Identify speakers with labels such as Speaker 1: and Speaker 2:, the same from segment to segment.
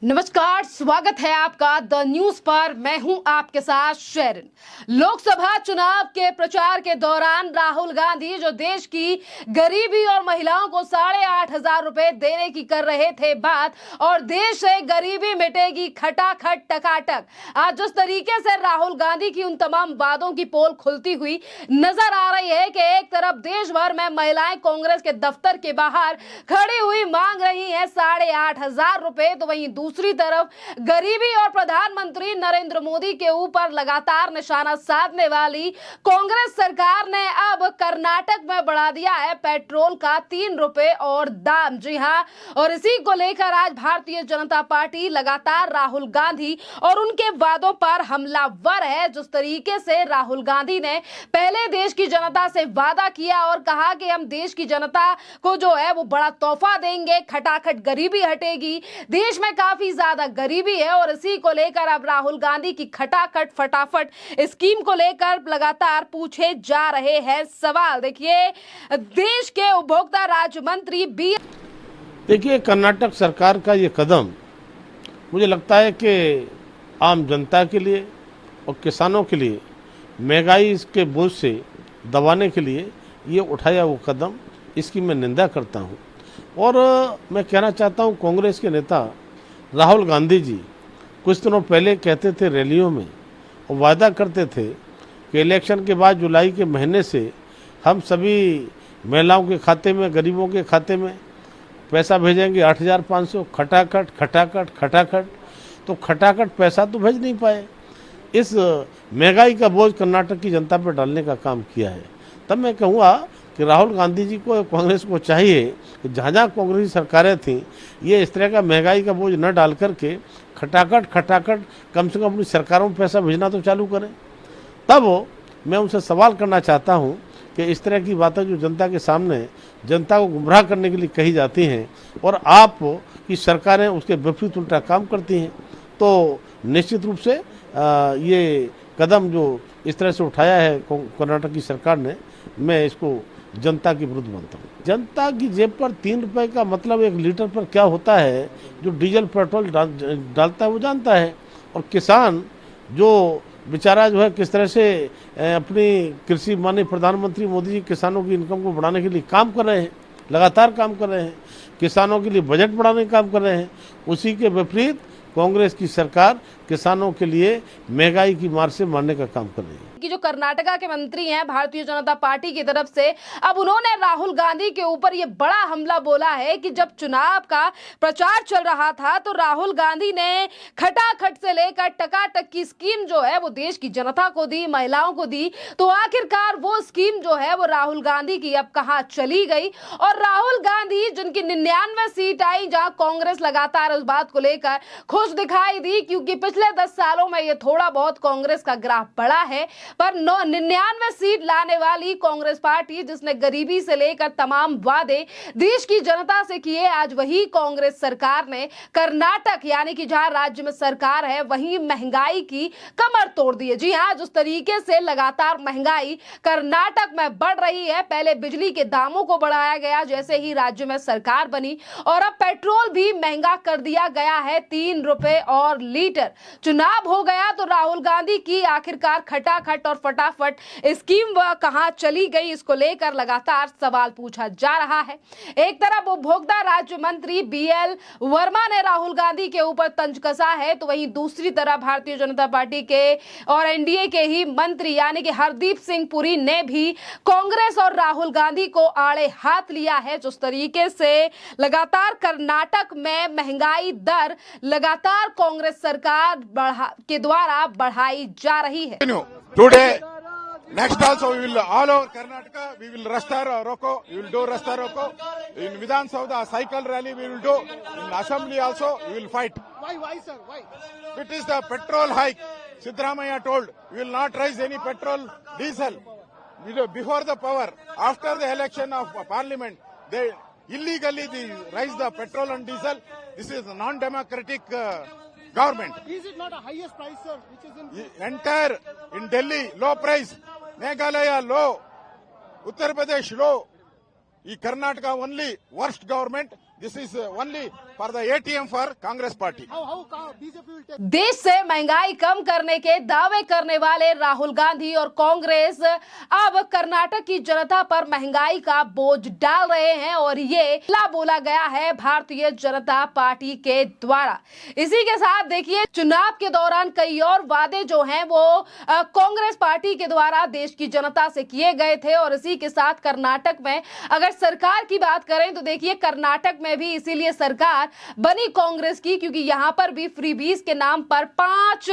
Speaker 1: नमस्कार, स्वागत है आपका द न्यूज पर। मैं हूं आपके साथ शेरिन। लोकसभा चुनाव के प्रचार के दौरान राहुल गांधी जो देश की गरीबी और महिलाओं को 8,500 रुपए देने की कर रहे थे बात, और देश से गरीबी मिटेगी खटाखट टकाटक। आज जिस तरीके से राहुल गांधी की उन तमाम वादों की पोल खुलती हुई नजर आ रही है कि एक तरफ देश भर में महिलाएं कांग्रेस के दफ्तर के बाहर खड़ी हुई मांग रही है 8,500 रुपए, तो वहीं दूसरी तरफ गरीबी और प्रधानमंत्री नरेंद्र मोदी के ऊपर लगातार निशाना साधने वाली कांग्रेस सरकार ने अब कर्नाटक में बढ़ा दिया है पेट्रोल का 3 रुपए और दाम। जी हां, और इसी को लेकर आज भारतीय जनता पार्टी लगातार राहुल गांधी और उनके वादों पर हमलावर है। जिस तरीके से राहुल गांधी ने पहले देश की जनता से वादा किया और कहा कि हम देश की जनता को जो है वो बड़ा तोहफा देंगे, खटाखट गरीबी हटेगी, देश में काफी ज्यादा गरीबी है, और इसी को लेकर अब राहुल गांधी की खटाखट फटाफट स्कीम को लेकर लगातार पूछे जा रहे हैं सवाल। देखिए, देश के उपभोक्ता राज्य मंत्री
Speaker 2: देखिए, कर्नाटक सरकार का ये कदम मुझे लगता है कि आम जनता के लिए और किसानों के लिए महंगाई के बोझ से दबाने के लिए ये उठाया वो कदम, इसकी मैं निंदा करता हूँ। और मैं कहना चाहता हूँ, कांग्रेस के नेता राहुल गांधी जी कुछ दिनों पहले कहते थे रैलियों में और वादा करते थे कि इलेक्शन के बाद जुलाई के महीने से हम सभी महिलाओं के खाते में, गरीबों के खाते में पैसा भेजेंगे 8,500। खटाखट खटाखट खटाखट, तो खटाखट पैसा तो भेज नहीं पाए। इस महंगाई का बोझ कर्नाटक की जनता पर डालने का काम किया है। तब मैं कहूँगा कि राहुल गांधी जी को, कांग्रेस को चाहिए कि जहाँ जहाँ कांग्रेस सरकारें थीं, ये इस तरह का महंगाई का बोझ न डाल करके खटाखट खटाखट कम से कम अपनी सरकारों में पैसा भेजना तो चालू करें। तब मैं उनसे सवाल करना चाहता हूँ कि इस तरह की बातें जो जनता के सामने जनता को गुमराह करने के लिए कही जाती हैं और आप की सरकारें उसके विपरीत उल्टा काम करती हैं, तो निश्चित रूप से ये कदम जो इस तरह से उठाया है कर्नाटक की सरकार ने, मैं इसको जनता के विरुद्ध मानता हूँ। जनता की जेब पर 3 रुपए का मतलब 1 लीटर पर क्या होता है, जो डीजल पेट्रोल डालता है वो जानता है। और किसान जो बेचारा जो है किस तरह से अपनी कृषि, माननीय प्रधानमंत्री मोदी जी किसानों की इनकम को बढ़ाने के लिए काम कर रहे हैं, लगातार काम कर रहे हैं, किसानों के लिए बजट बढ़ाने का काम कर रहे हैं। उसी के विपरीत कांग्रेस की सरकार किसानों के लिए महंगाई की मार से मारने का काम कर रही है।
Speaker 1: कि जो कर्नाटका के मंत्री हैं भारतीय जनता पार्टी की तरफ से, अब उन्होंने राहुल गांधी के ऊपर ये बड़ा हमला बोला है कि जब चुनाव का प्रचार चल रहा था तो राहुल गांधी ने खटाखट से लेकर टकाटक की स्कीम जो है वो देश की जनता को दी, महिलाओं को दी, तो आखिरकार वो स्कीम जो है वो राहुल गांधी की अब कहां चली गई। और राहुल गांधी जिनकी 99 सीट आई, जहां कांग्रेस लगातार उस बात को लेकर खुश दिखाई दी, क्योंकि पिछले 10 सालों में ये थोड़ा बहुत कांग्रेस का ग्राफ बढ़ा है, पर 99 सीट लाने वाली कांग्रेस पार्टी जिसने गरीबी से लेकर तमाम वादे देश की जनता से किए, आज वही कांग्रेस सरकार ने कर्नाटक यानी कि जहां राज्य में सरकार है वहीं महंगाई की कमर तोड़ दी है। जी हां, जिस तरीके से लगातार महंगाई कर्नाटक में बढ़ रही है, पहले बिजली के दामों को बढ़ाया गया जैसे ही राज्य में सरकार बनी, और अब पेट्रोल भी महंगा कर दिया गया है 3 रुपए और लीटर। चुनाव हो गया तो राहुल गांधी की आखिरकार खटाखट और फटाफट स्कीम वह कहां चली गई, इसको लेकर लगातार सवाल पूछा जा रहा है। एक तरफ उपभोक्ता राज्य मंत्री BL वर्मा ने राहुल गांधी के ऊपर तंज कसा है, तो वहीं दूसरी तरफ भारतीय जनता पार्टी के और NDA के ही मंत्री यानी कि हरदीप सिंह पुरी ने भी कांग्रेस और राहुल गांधी को आड़े हाथ लिया है। जिस तरीके से लगातार कर्नाटक में महंगाई दर लगातार कांग्रेस सरकार के द्वारा बढ़ाई जा रही है।
Speaker 3: Today, next also we will all over Karnataka, we will Rasta Roko, we will do Rasta Roko. In Vidhan Sabha, cycle rally we will do. In Assembly also, we will fight.
Speaker 4: Why, sir? Why?
Speaker 3: It is the petrol hike. Siddaramaiah told, we will not raise any petrol, diesel. Before the power, after the election of parliament, they illegally raise the petrol and diesel. This is a non-democratic government.
Speaker 4: Is it not a highest price, sir, which is in...
Speaker 3: Entire in Delhi, low price. Meghalaya, low. Uttar Pradesh, low. Karnataka, only worst government. This is only for the ATM for Congress party.
Speaker 4: How BJP will take?
Speaker 1: देश से महंगाई कम करने के दावे करने वाले राहुल गांधी और कांग्रेस अब कर्नाटक की जनता पर महंगाई का बोझ डाल रहे हैं और ये बोला गया है भारतीय जनता पार्टी के द्वारा। इसी के साथ देखिए, चुनाव के दौरान कई और वादे जो हैं वो कांग्रेस पार्टी के द्वारा देश की जनता से किए गए थे। और इसी के साथ कर्नाटक में अगर सरकार की बात करें तो देखिए, कर्नाटक में भी इसीलिए सरकार बनी कांग्रेस की, क्योंकि यहां पर भी फ्रीबीज के नाम पर 5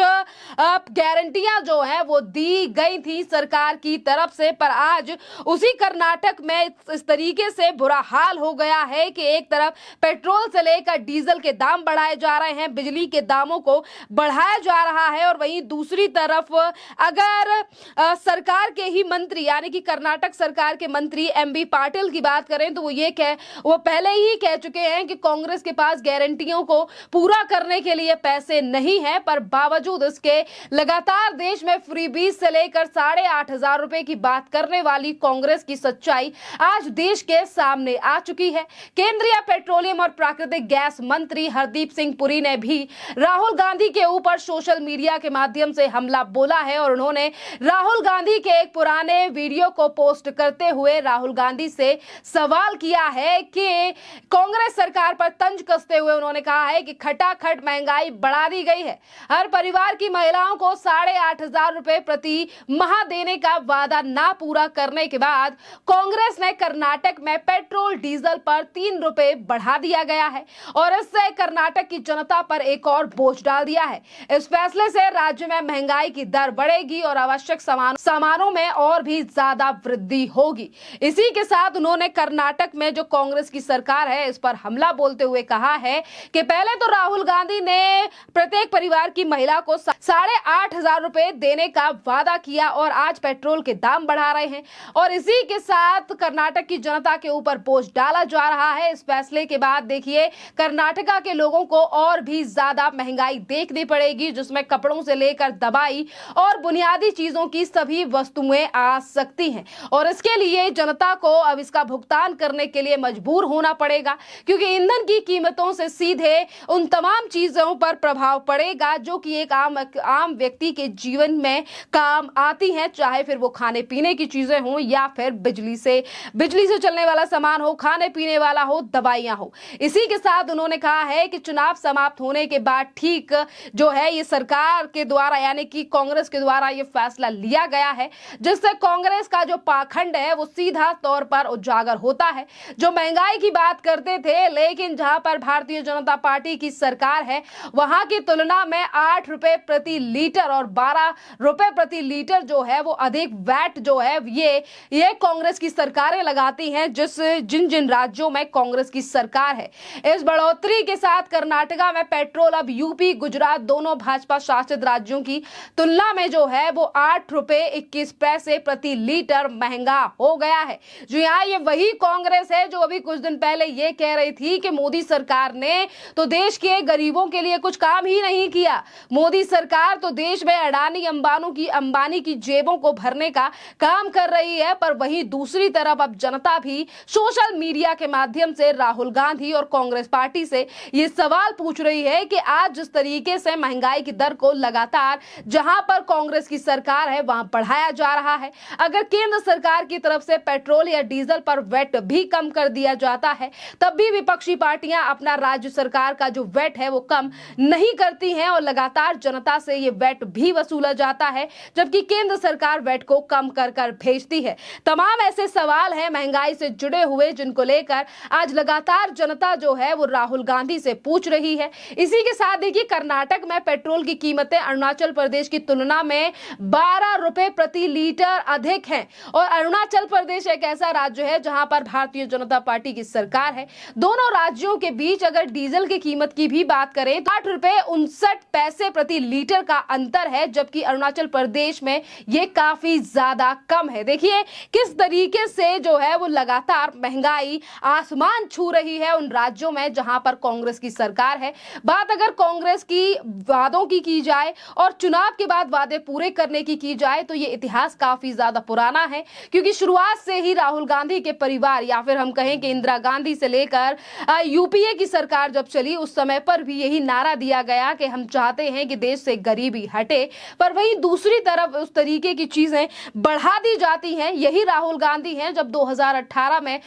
Speaker 1: गारंटियां जो है वो दी गई थी सरकार की तरफ से। पर आज उसी कर्नाटक में इस तरीके से बुरा हाल हो गया है कि एक तरफ पेट्रोल से लेकर डीजल के दाम बढ़ाए जा रहे हैं, बिजली के दामों को बढ़ाया जा रहा है, और वहीं दूसरी तरफ अगर सरकार के ही मंत्री यानी कि कर्नाटक सरकार के मंत्री एमबी पाटिल की बात करें तो वो पहले ही कह चुके हैं कि कांग्रेस के पास गारंटियों को पूरा करने के लिए पैसे नहीं है। पर बावजूद इसके लगातार देश में फ्रीबीज से लेकर 8,500 रुपए की बात करने वाली कांग्रेस की सच्चाई आज देश के सामने आ चुकी है। केंद्रीय पेट्रोलियम और प्राकृतिक गैस मंत्री हरदीप सिंह पुरी ने भी राहुल गांधी के ऊपर सोशल मीडिया के माध्यम से हमला बोला है और उन्होंने राहुल गांधी के एक पुराने वीडियो को पोस्ट करते हुए राहुल गांधी से सवाल किया है कि कांग्रेस सरकार पर तंज कसते हुए उन्होंने कहा है कि खटाखट महंगाई बढ़ा दी गई है। हर परिवार की महिलाओं को 8,500 रुपए प्रति माह देने का वादा ना पूरा करने के बाद कांग्रेस ने कर्नाटक में पेट्रोल डीजल पर 3 रुपए बढ़ा दिया गया है और इससे कर्नाटक की जनता पर एक और बोझ डाल दिया है। इस फैसले से राज्य में महंगाई की दर बढ़ेगी और आवश्यक सामानों में और भी ज्यादा वृद्धि होगी। इसी के साथ उन्होंने कर्नाटक में जो कांग्रेस की सरकार है इस पर हमला बोलते हुए कहा है कि पहले तो राहुल गांधी ने प्रत्येक परिवार की महिला को 8,500 रुपए देने का वादा किया और आज पेट्रोल के दाम बढ़ा रहे हैं और इसी के साथ कर्नाटक की जनता के ऊपर बोझ डाला जा रहा है। इस फैसले के बाद देखिए, कर्नाटका के लोगों को और भी ज्यादा महंगाई देखनी पड़ेगी, जिसमें कपड़ों से लेकर दवाई और बुनियादी चीजों की सभी वस्तुएं आ सकती हैं और इसके लिए जनता को अब इसका भुगतान करने के लिए मजबूर होना पड़ेगा, क्योंकि ईंधन की कीमतों से सीधे उन तमाम चीजों पर प्रभाव पड़ेगा जो कि एक आम व्यक्ति के जीवन में काम आती हैं, चाहे फिर वो खाने पीने की चीजें हों या फिर बिजली से चलने वाला सामान हो, खाने पीने वाला हो, दवाइयां हो। इसी के साथ उन्होंने कहा है कि चुनाव समाप्त होने के बाद ठीक जो है ये सरकार के द्वारा यानी कि कांग्रेस के द्वारा ये फैसला लिया गया है, जिससे कांग्रेस का जो पाखंड है वो सीधा तौर पर उजागर होता है। जो महंगाई की बात करते थे, लेकिन जहां पर भारतीय जनता पार्टी की सरकार है वहां की तुलना में 8 रुपए प्रति लीटर और 12 रुपए प्रति लीटर जो है वो अधिक वैट जो है ये कांग्रेस की सरकारें लगाती हैं, जिन राज्यों में कांग्रेस की सरकार है। इस बढ़ोतरी के साथ कर्नाटका में पेट्रोल अब यूपी गुजरात दोनों भाजपा शासित राज्यों की तुलना में जो है वो 8 रुपए 21 पैसे प्रति लीटर महंगा हो गया है। जो यहाँ ये वही कांग्रेस है जो अभी कुछ दिन पहले ये कह रही थी कि मोदी सरकार ने तो देश के गरीबों के लिए कुछ काम ही नहीं किया, मोदी सरकार तो देश में अडानी अंबानी की जेबों को भरने का काम कर रही है। पर वहीं दूसरी तरफ अब जनता भी सोशल मीडिया के माध्यम से राहुल गांधी और कांग्रेस पार्टी से ये सवाल पूछ रही है कि आज जिस तरीके से महंगाई की दर को लगातार जहां पर कांग्रेस की सरकार है वहां बढ़ाया जा रहा है, अगर केंद्र सरकार की तरफ से पेट्रोल या डीजल पर वैट भी कम कर दिया जाता है तब भी विपक्षी पार्टियां अपना राज्य सरकार का जो वैट है वो कम नहीं करती हैं और लगातार जनता से ये वैट भी वसूला जाता है, जबकि केंद्र सरकार वैट को कम कर भेजती है। तमाम ऐसे सवाल हैं महंगाई से जुड़े हुए जिनको लेकर आज लगातार जनता जो है वो राहुल गांधी से पूछ रही है। इसी के साथ देखिए, कर्नाटक में पेट्रोल की कीमतें अरुणाचल प्रदेश की तुलना में 12 रुपए प्रति लीटर अधिक हैं और अरुणाचल प्रदेश एक ऐसा राज्य है जहां पर भारतीय जनता पार्टी की सरकार है। दोनों राज्यों के बीच अगर डीजल की कीमत की भी बात करें तो 8 रुपए 59 पैसे प्रति लीटर का अंतर है, जबकि अरुणाचल प्रदेश में ये काफी ज्यादा कम है। देखिए किस तरीके से जो है वो लगातार महंगाई आसमान छू रही है उन राज्यों में जहां पर कांग्रेस की सरकार है। बात अगर कांग्रेस की वादों की जाए और चुनाव के बाद वादे पूरे करने की जाए तो ये इतिहास काफी ज्यादा पुराना है, क्योंकि शुरुआत से ही राहुल गांधी के परिवार या फिर हम कहें कि इंदिरा गांधी से लेकर लेकर यूपीए की सरकार जब चली उस समय पर भी यही नारा दिया गया कि हम चाहते हैं कि देश से गरीबी हटे, पर वहीं दूसरी तरफ उस तरीके की चीजें बढ़ा दी जाती हैं। यही राहुल गांधी हैं जब 2018 में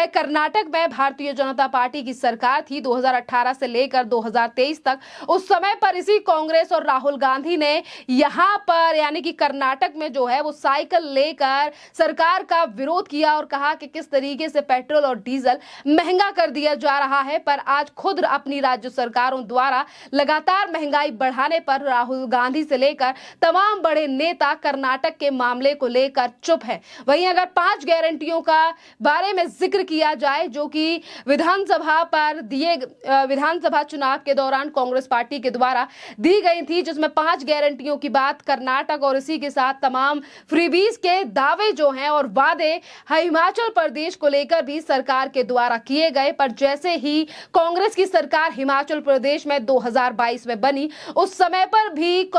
Speaker 1: कर्नाटक में भारतीय जनता पार्टी की सरकार थी 2018 से लेकर 2023 तक, उस समय पर इसी कांग्रेस और राहुल गांधी ने यहां पर यानी कि कर्नाटक में जो है वो साइकिल लेकर सरकार का विरोध किया और कहा कि किस तरीके से पेट्रोल और डीजल महंगा कर दिया जा रहा है। पर आज खुद अपनी राज्य सरकारों द्वारा लगातार महंगाई बढ़ाने पर राहुल गांधी से लेकर तमाम बड़े नेता कर्नाटक के मामले को लेकर चुप है। वहीं अगर 5 गारंटियों का बारे में जिक्र किया जाए जो कि विधानसभा पर दिए विधानसभा चुनाव के दौरान कांग्रेस पार्टी के द्वारा दी गई थी, जिसमें 5 गारंटियों की बात कर्नाटक और इसी के साथ तमाम फ्रीबीज के दावे जो हैं और वादे हिमाचल प्रदेश को लेकर भी सरकार के द्वारा किए गए। पर जैसे ही कांग्रेस की सरकार हिमाचल प्रदेश में 2022 में बनी उस समय पर भी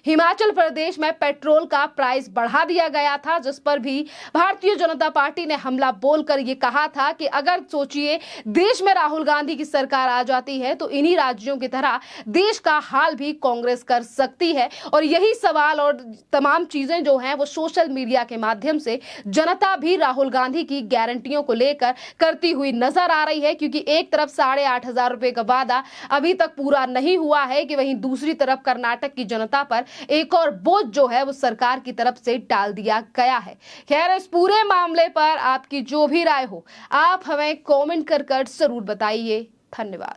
Speaker 1: हिमाचल प्रदेश में पेट्रोल का प्राइस बढ़ा दिया गया था, जिस पर भी भारतीय जनता पार्टी ने हमला बोलकर ये कहा था कि अगर सोचिए देश में राहुल गांधी की सरकार आ जाती है तो इन्हीं राज्यों की तरह देश का हाल भी कांग्रेस कर सकती है। और यही सवाल और तमाम चीजें जो हैं वो सोशल मीडिया के माध्यम से जनता भी राहुल गांधी की गारंटियों को लेकर करती हुई नजर आ रही है, क्योंकि एक तरफ 8,500 रुपए का वादा अभी तक पूरा नहीं हुआ है कि वहीं दूसरी तरफ कर्नाटक की जनता पर एक और बोझ जो है वो सरकार की तरफ से डाल दिया गया है। खैर, इस पूरे मामले पर आपकी जो भी राय हो आप हमें कमेंट कर जरूर बताइए। धन्यवाद।